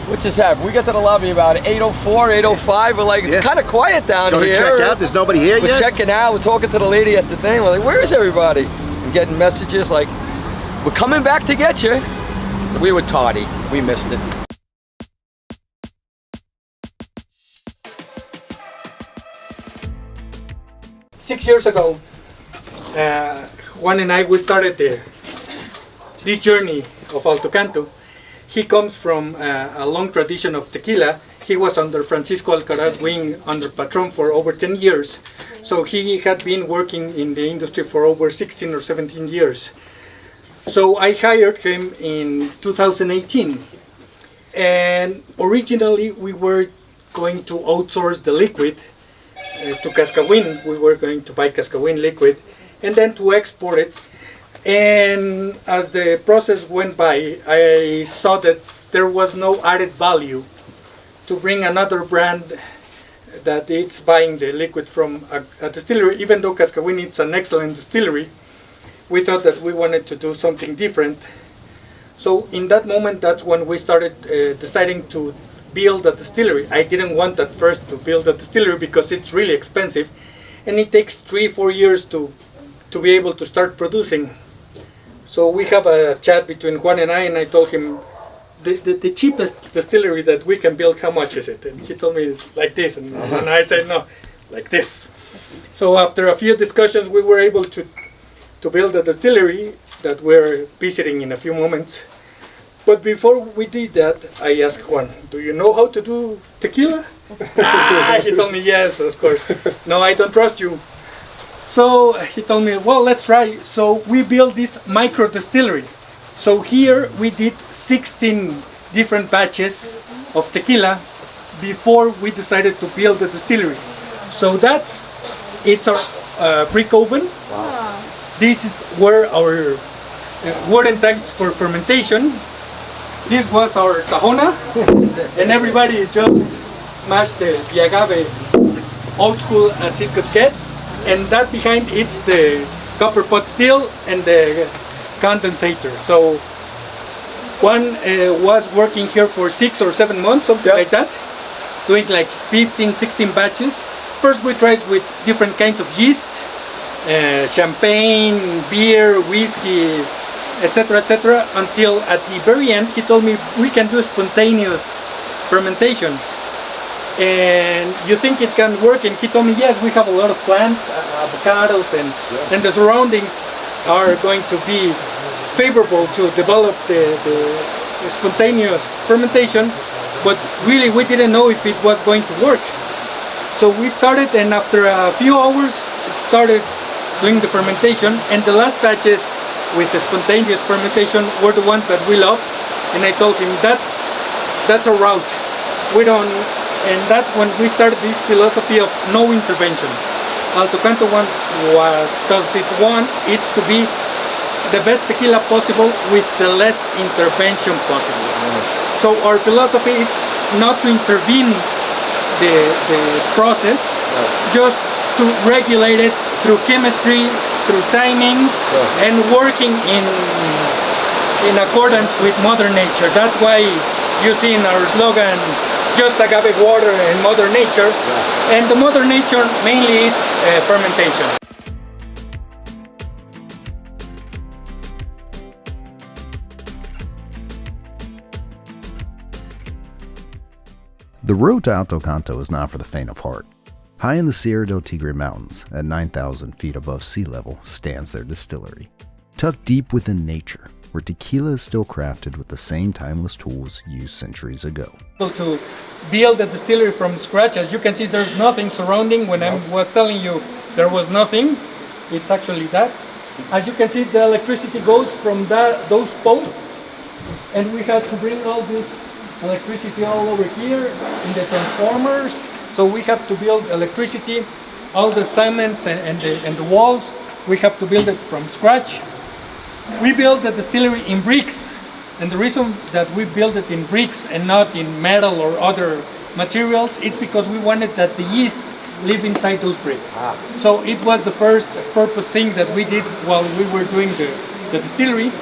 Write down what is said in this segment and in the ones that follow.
What just happened? We got to the lobby about 8:04, 8:05. We're like, it's kind of quiet down here. Check out. There's nobody here yet. We're checking out. We're talking to the lady at the thing. We're like, where is everybody? We're getting messages like, we're coming back to get you. We were tardy. We missed it. Six years ago, Juan and I, we started this journey of Alto Canto. He comes from a long tradition of tequila. He was under Francisco Alcaraz wing under Patron for over 10 years. So he had been working in the industry for over 16 or 17 years. So I hired him in 2018. And originally we were going to outsource the liquid to Cascawin. We were going to buy Cascawin liquid and then to export it. And as the process went by, I saw that there was no added value to bring another brand that it's buying the liquid from a distillery. Even though Cascawin is an excellent distillery, we thought that we wanted to do something different. So in that moment, that's when we started deciding to build a distillery. I didn't want at first to build a distillery because it's really expensive and it takes 3-4 years to be able to start producing. So we have a chat between Juan and I told him, the cheapest distillery that we can build, how much is it? And he told me like this, and I said no, like this. So after a few discussions, we were able to build a distillery that we're visiting in a few moments. But before we did that, I asked Juan, do you know how to do tequila? He told me, yes, of course. No, I don't trust you. So he told me, well, let's try. So we built this micro distillery. So here we did 16 different batches of tequila before we decided to build the distillery. So it's our brick oven. Wow. This is where our wooden tanks for fermentation. This was our tahona, and everybody just smashed the agave old school as it could get. And that behind it's the copper pot still and the condensator. So Juan was working here for 6 or 7 months, something like that, doing like 15-16 batches. First we tried with different kinds of yeast, champagne, beer, whiskey, etc., until at the very end he told me we can do spontaneous fermentation. And you think it can work? And he told me, yes, we have a lot of plants, avocados, and the surroundings are going to be favorable to develop the spontaneous fermentation, but really we didn't know if it was going to work. So we started, and after a few hours it started doing the fermentation, and the last batches with the spontaneous fermentation were the ones that we love. And I told him that's a route. And that's when we started this philosophy of no intervention. Alto Canto what does it want? It's to be the best tequila possible with the less intervention possible. So our philosophy is not to intervene the process, just to regulate it through chemistry, through timing, and working in accordance with Mother Nature. That's why you see in our slogan, just agave water and Mother Nature, and the Mother Nature mainly it's fermentation. The road to Alto Canto is not for the faint of heart. High in the Sierra del Tigre Mountains, at 9,000 feet above sea level, stands their distillery. Tucked deep within nature, where tequila is still crafted with the same timeless tools used centuries ago. So to build a distillery from scratch, as you can see, there's nothing surrounding. When I was telling you there was nothing, it's actually that. As you can see, the electricity goes from those posts, and we had to bring all this electricity all over here in the transformers. So we have to build electricity, all the cements and the walls, we have to build it from scratch. We built the distillery in bricks, and the reason that we built it in bricks and not in metal or other materials, it's because we wanted that the yeast live inside those bricks. So it was the first purpose thing that we did while we were doing the distillery.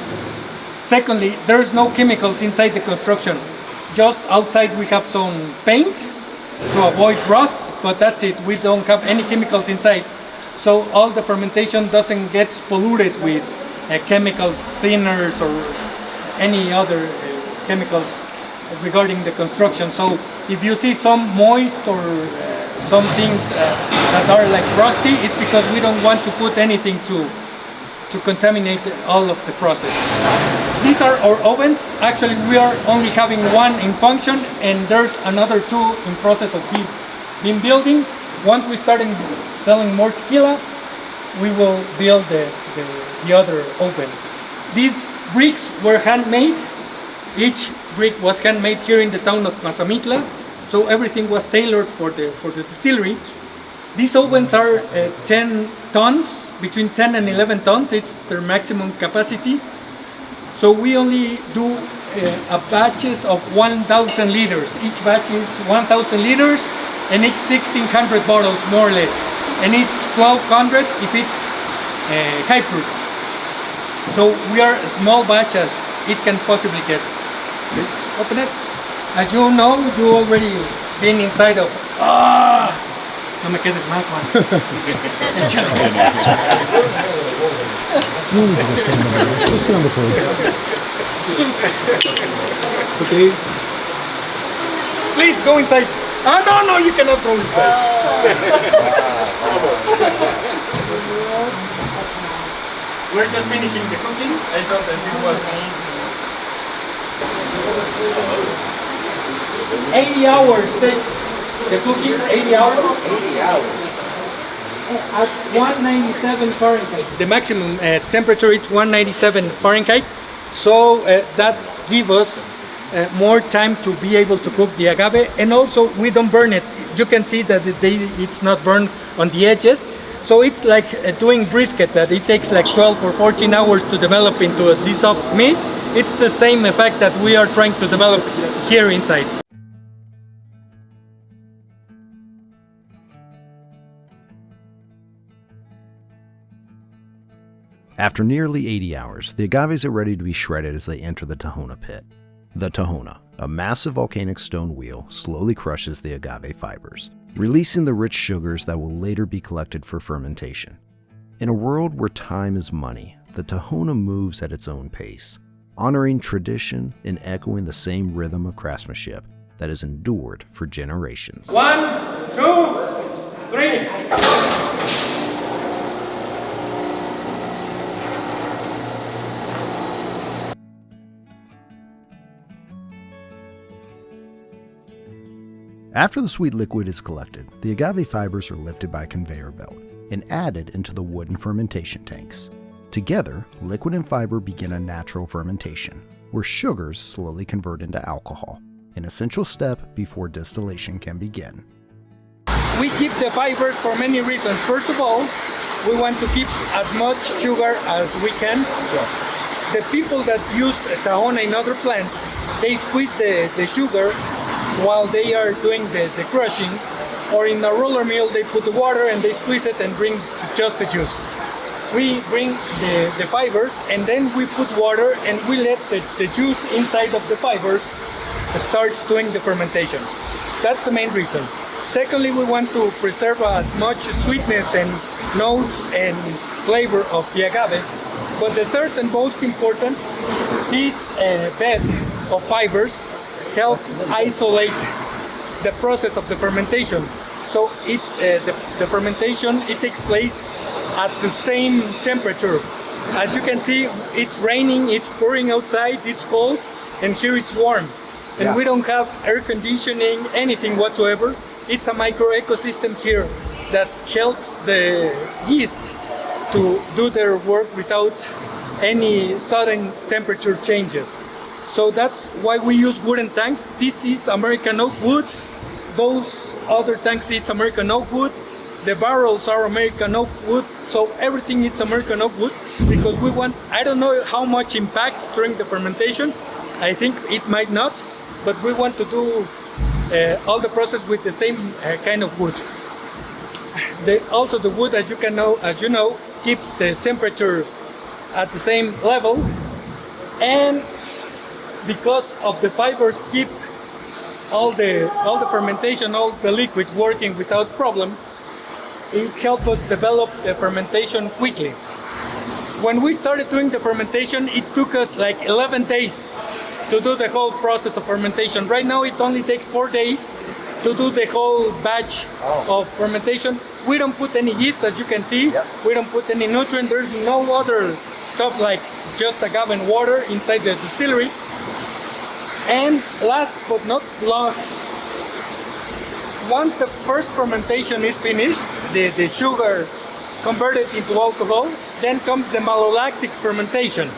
Secondly, there's no chemicals inside the construction. Just outside we have some paint to avoid rust, but that's it. We don't have any chemicals inside. So all the fermentation doesn't get polluted with chemicals, thinners, or any other chemicals regarding the construction. So if you see some moist or some things that are like rusty, it's because we don't want to put anything to contaminate all of the process. These are our ovens. Actually, we are only having one in function, and there's another two in process of being building. Once we start selling more tequila, we will build the other ovens. These bricks were handmade. Each brick was handmade here in the town of Mazamitla, so everything was tailored for the distillery. These ovens are 10 tons, between 10 and 11 tons. It's their maximum capacity. So we only do batches of 1,000 liters. Each batch is 1,000 liters, and it's 1,600 bottles more or less, and it's 1,200 if it's high proof. So we are a small batch as it can possibly get. Okay. Open it. As you know, you already been inside of. No me quedes mal, Juan. Okay. Please go inside. No, you cannot go inside. We're just finishing the cooking. I thought that it was 80 hours takes the cooking. 80 hours. 80 hours. At 197 Fahrenheit. The maximum temperature is 197 Fahrenheit. So that gives us more time to be able to cook the agave, and also we don't burn it. You can see that it's not burned on the edges. So it's like doing brisket, that it takes like 12 or 14 hours to develop into this soft meat. It's the same effect that we are trying to develop here inside. After nearly 80 hours, the agaves are ready to be shredded as they enter the Tahona pit. The Tahona, a massive volcanic stone wheel, slowly crushes the agave fibers, releasing the rich sugars that will later be collected for fermentation. In a world where time is money, the Tahona moves at its own pace, honoring tradition and echoing the same rhythm of craftsmanship that has endured for generations. 1, 2, 3. After the sweet liquid is collected, the agave fibers are lifted by a conveyor belt and added into the wooden fermentation tanks. Together, liquid and fiber begin a natural fermentation, where sugars slowly convert into alcohol, an essential step before distillation can begin. We keep the fibers for many reasons. First of all, we want to keep as much sugar as we can. The people that use Tahona in other plants, they squeeze the sugar while they are doing the crushing, or in a roller mill they put the water and they squeeze it and bring just the juice. We bring the fibers and then we put water and we let the juice inside of the fibers starts doing the fermentation. That's the main reason. Secondly, we want to preserve as much sweetness and notes and flavor of the agave. But the third and most important, this bed of fibers helps isolate the process of the fermentation. So the fermentation, it takes place at the same temperature. As you can see, it's raining, it's pouring outside, it's cold, and here it's warm. And we don't have air conditioning, anything whatsoever. It's a micro ecosystem here that helps the yeast to do their work without any sudden temperature changes. So that's why we use wooden tanks. This is American oak wood. Those other tanks, it's American oak wood. The barrels are American oak wood. So everything is American oak wood because we want, I don't know how much impacts during the fermentation. I think it might not, but we want to do all the process with the same kind of wood. Also the wood, as you know, keeps the temperature at the same level, and because of the fibers keep all the fermentation, all the liquid working without problem, it helped us develop the fermentation quickly. When we started doing the fermentation, it took us like 11 days to do the whole process of fermentation. Right now, it only takes 4 days to do the whole batch of fermentation. We don't put any yeast, as you can see. Yep. We don't put any nutrient. There's no other stuff like just agave and water inside the distillery. And last but not least, once the first fermentation is finished, the sugar converted into alcohol, then comes the malolactic fermentation.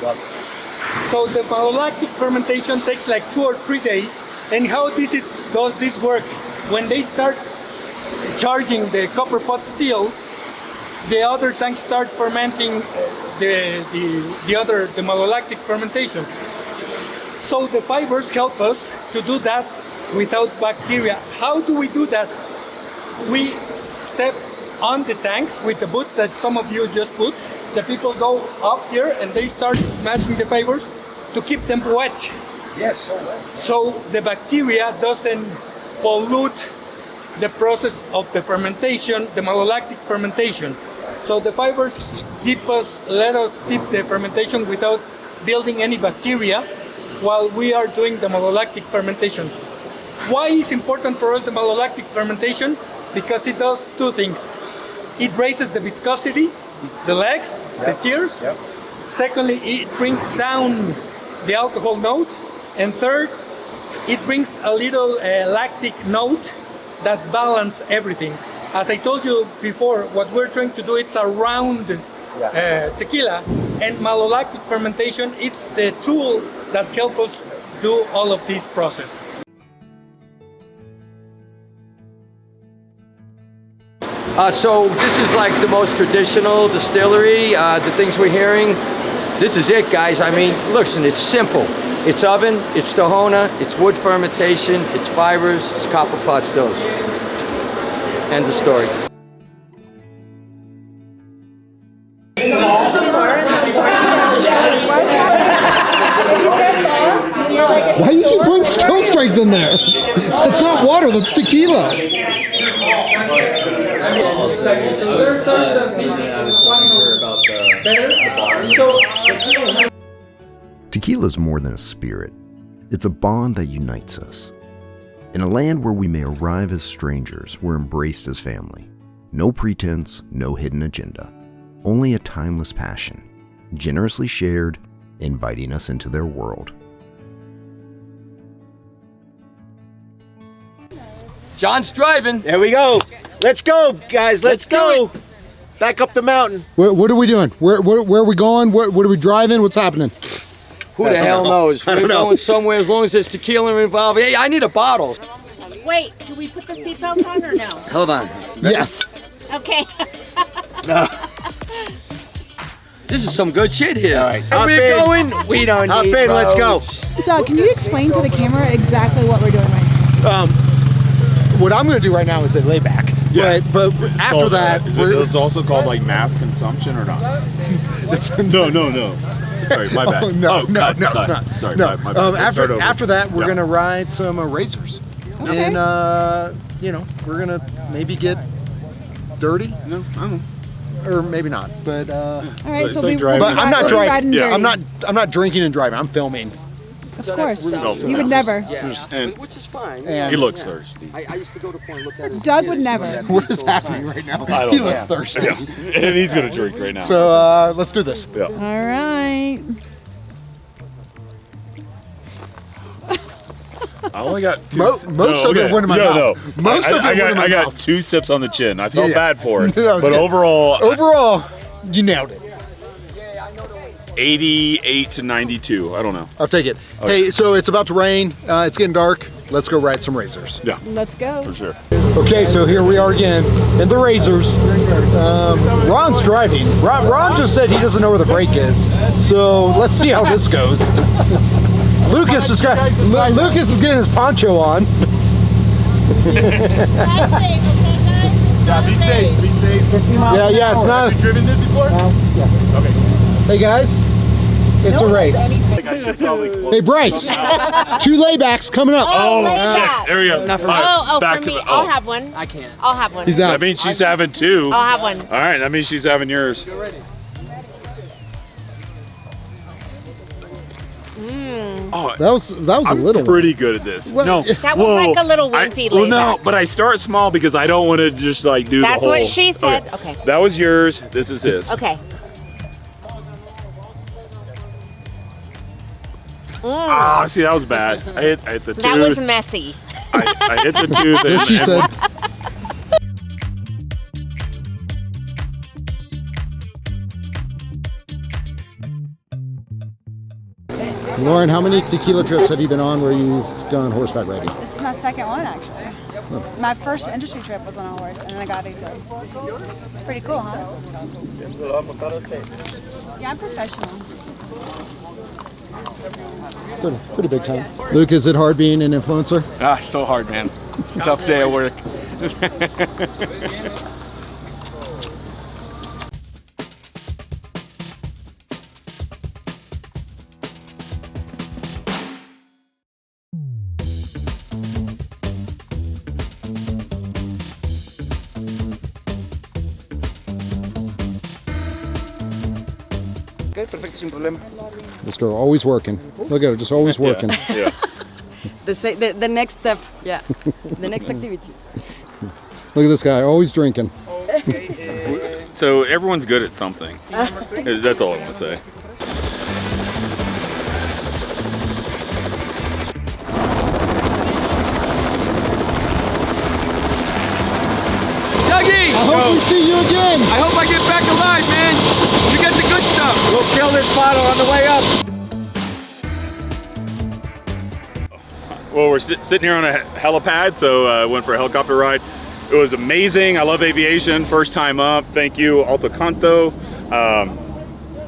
So the malolactic fermentation takes like 2 or 3 days. And how does this work? When they start charging the copper pot stills, the other tanks start fermenting the malolactic fermentation. So the fibers help us to do that without bacteria. How do we do that? We step on the tanks with the boots that some of you just put. The people go up here and they start smashing the fibers to keep them wet. Yes, so well. So the bacteria doesn't pollute the process of the fermentation, the malolactic fermentation. So the fibers let us keep the fermentation without building any bacteria while we are doing the malolactic fermentation. Why is important for us the malolactic fermentation? Because it does 2 things. It raises the viscosity, the legs, the tears. Yep. Secondly, it brings down the alcohol note. And third, it brings a little lactic note that balance everything. As I told you before, what we're trying to do, it's a round tequila, and malolactic fermentation, it's the tool that helps us do all of this process. So this is like the most traditional distillery, the things we're hearing. This is it, guys. I mean, listen, it's simple. It's oven, it's Tahona, it's wood fermentation, it's fibers, it's copper pot stills. End of story. Why do you keep putting still strength in there? That's not water, that's tequila. Tequila is more than a spirit. It's a bond that unites us. In a land where we may arrive as strangers, we're embraced as family. No pretense, no hidden agenda. Only a timeless passion, generously shared, inviting us into their world. John's driving. There we go. Let's go, guys. Let's go. Back up the mountain. What are we doing? Where are we going? What are we driving? What's happening? Who the hell knows? We're going somewhere as long as there's tequila involved. Hey, I need a bottle. Wait, do we put the seatbelt on or no? Hold on. Yes. Okay. This is some good shit here. All right. And we're going. We don't Hop need in, let's go. roads. Doug, can you explain to the camera exactly what we're doing right now? What I'm going to do right now is a layback. Yeah. But after that, it's also called like mass consumption or not? No. Sorry, my bad. No, cut. it's not. Sorry, No. my bad. Let's start over. After that, we're Yeah. gonna ride some razors, Okay. and we're gonna maybe get dirty, No, I don't know. or maybe not. But All right, it's so like we, driving. But I'm not we're driving. riding Yeah, dirty. I'm not drinking and driving. I'm filming. Of course. No. You would never. Yeah, And- which is fine. and- He looks thirsty. I used to go to point and look at his Doug kid would and see never. that What is all the happening time. right now? I don't He know. looks thirsty. Yeah. And he's gonna drink right now. So let's do this. Yeah. All right. I only got two. Most of it went in my no, mouth. No. Most of it I went got, in my I got mouth. 2 sips on the chin. I felt Yeah. bad for it. That was But good. overall, you nailed it. 88 to 92. I don't know. I'll take it. Hey, so it's about to rain. It's getting dark. Let's go ride some razors. Yeah, Let's go. for sure. Okay, so here we are again in the razors. Ron's driving. Ron just said he doesn't know where the brake is. So let's see how this goes. Lucas is getting his poncho on. Yeah, be safe. Be safe. Yeah, it's not. Have you driven this before? Yeah. Okay. Hey guys, It's a race. Hey, Bryce, 2 laybacks coming up. Oh, shit. There we go. Back for me. I'll have one. I can't. I'll have one. He's out. That means she's having 2. I'll have one. All right, that means she's having yours. Oh, That was a little. I'm pretty good at this. Well, no, That was like a little wimpy well, no, layback. but I start small because I don't want to just like do That's the whole. what she said. Okay. That was yours. This is his. Okay. Ah, see, that was bad. I hit the tooth. That was messy. I hit the tooth. As she said. Lauren, how many tequila trips have you been on where you've gone horseback riding? This is my second one, actually. My first industry trip was on a horse, and then I got it. Pretty cool, huh? Yeah, I'm professional. Pretty big time. Luke, is it hard being an influencer? Ah, so hard, man. It's a tough day at work. Okay, perfecto, sin problema. This girl always working. Look at her, just always working. Yeah. The next step, yeah. The next activity. Look at this guy, always drinking. So everyone's good at something. That's all I want to say. Dougie! I hope we see you again. I hope I get back alive, man. You get the good stuff. We'll kill this bottle on the way up. Well, we're sitting here on a helipad, so I went for a helicopter ride. It was amazing. I love aviation. First time up. Thank you, Alto Canto.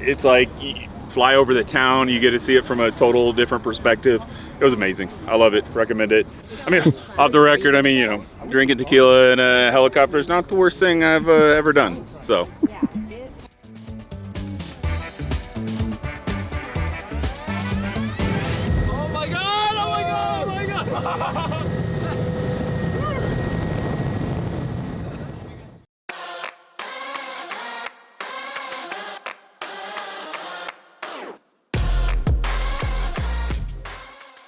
It's like you fly over the town. You get to see it from a total different perspective. It was amazing. I love it. Recommend it. I mean, off the record, I mean, you know, drinking tequila in a helicopter is not the worst thing I've ever done. So. Oh my God! Oh my God! Oh my God!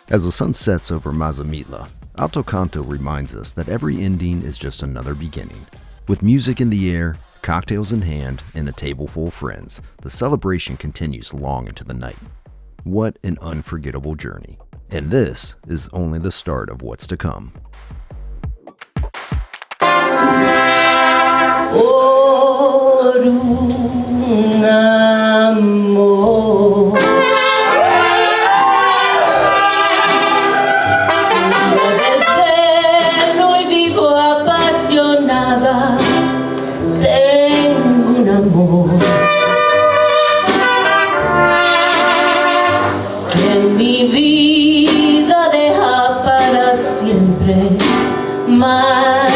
As the sun sets over Mazamitla, Alto Canto reminds us that every ending is just another beginning. With music in the air, cocktails in hand, and a table full of friends, the celebration continues long into the night. What an unforgettable journey. And this is only the start of what's to come. Por un amor. Tengo un amor que mi vida deja para siempre más.